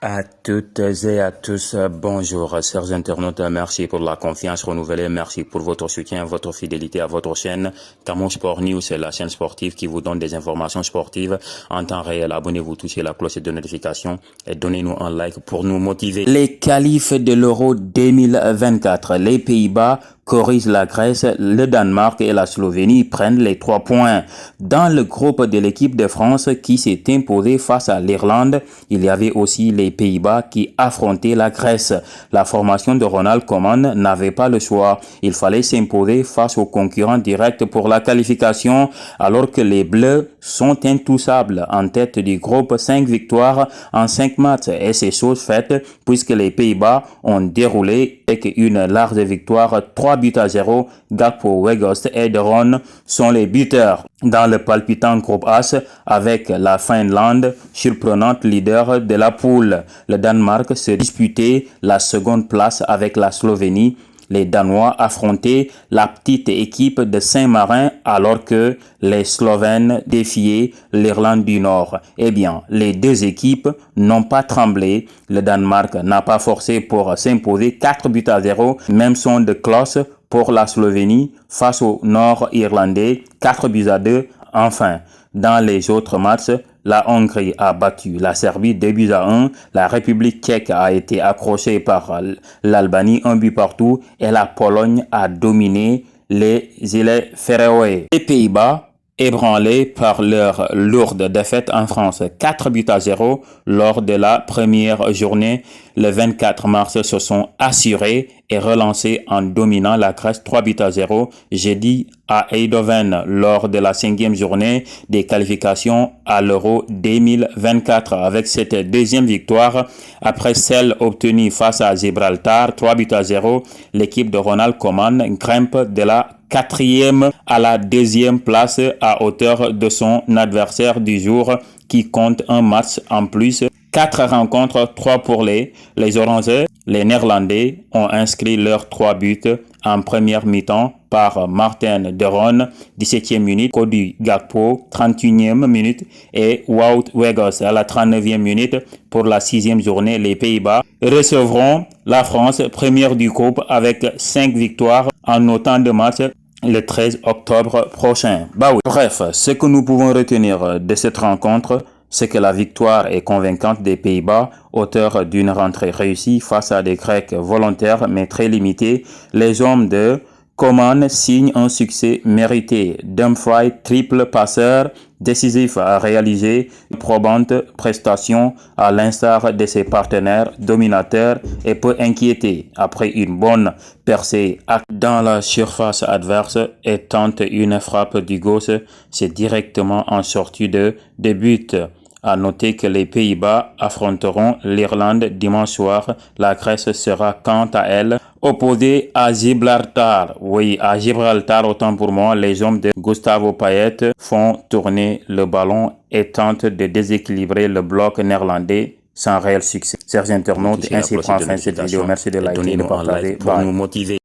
À toutes et à tous, bonjour, chers internautes, merci pour la confiance renouvelée, merci pour votre soutien, votre fidélité à votre chaîne. Camon Sport News, c'est la chaîne sportive qui vous donne des informations sportives en temps réel. Abonnez-vous, touchez la cloche de notification et donnez-nous un like pour nous motiver. Les qualifs de l'Euro 2024, les Pays-Bas corrigent la Grèce, le Danemark et la Slovénie prennent les 3 points. Dans le groupe de l'équipe de France qui s'est imposée face à l'Irlande, il y avait aussi les Pays-Bas qui affrontaient la Grèce. La formation de Ronald Koeman n'avait pas le choix. Il fallait s'imposer face aux concurrents directs pour la qualification, alors que les Bleus sont intouchables en tête du groupe, 5 victoires en 5 matchs. Et c'est chose faite puisque les Pays-Bas ont déroulé avec une large victoire 3-0. Gakpo, Weghorst et De Roon sont les buteurs. Dans le palpitant groupe H, avec la Finlande, surprenante leader de la poule, le Danemark se disputait la seconde place avec la Slovénie. Les Danois affrontaient la petite équipe de Saint-Marin alors que les Slovènes défiaient l'Irlande du Nord. Eh bien, les deux équipes n'ont pas tremblé. Le Danemark n'a pas forcé pour s'imposer 4-0. Même son de cloche pour la Slovénie face au Nord-Irlandais, 4-2. Enfin, dans les autres matchs, la Hongrie a battu la Serbie 2-1. La République tchèque a été accrochée par l'Albanie 1-partout et la Pologne a dominé les îles Féroé. Les Pays-Bas, ébranlés par leur lourde défaite en France, 4-0 lors de la première journée, le 24 mars se sont assurés et relancés en dominant la Grèce 3-0 jeudi à Eindhoven lors de la 5e journée des qualifications à l'Euro 2024. Avec cette deuxième victoire, après celle obtenue face à Gibraltar 3-0, l'équipe de Ronald Koeman grimpe de la 4e à la 2e place à hauteur de son adversaire du jour qui compte un match en plus. 4 rencontres, 3 pour les Orangers. Les Néerlandais ont inscrit leurs 3 buts en première mi-temps par Martin De Roon, 17e minute, Cody Gakpo, 31e minute et Wout Weghorst à la 39e minute. Pour la 6e journée, les Pays-Bas recevront la France, première du groupe avec 5 victoires en autant de matchs le 13 octobre prochain. Bah oui. Bref, ce que nous pouvons retenir de cette rencontre, c'est que la victoire est convaincante des Pays-Bas, auteur d'une rentrée réussie face à des Grecs volontaires mais très limités. Les hommes de Koeman signent un succès mérité. Dumfries, triple passeur, décisif à réaliser une probante prestation à l'instar de ses partenaires dominateurs et peut inquiéter après une bonne percée dans la surface adverse et tente une frappe du gauche, c'est directement en sortie de but. À noter que les Pays-Bas affronteront l'Irlande dimanche soir. La Grèce sera quant à elle opposée à Gibraltar. Oui, à Gibraltar, autant pour moi, les hommes de Gustavo Payet font tourner le ballon et tentent de déséquilibrer le bloc néerlandais sans réel succès. Chers internautes, ainsi prend fin cette vidéo. Merci de liker et de partager. Pour nous motiver.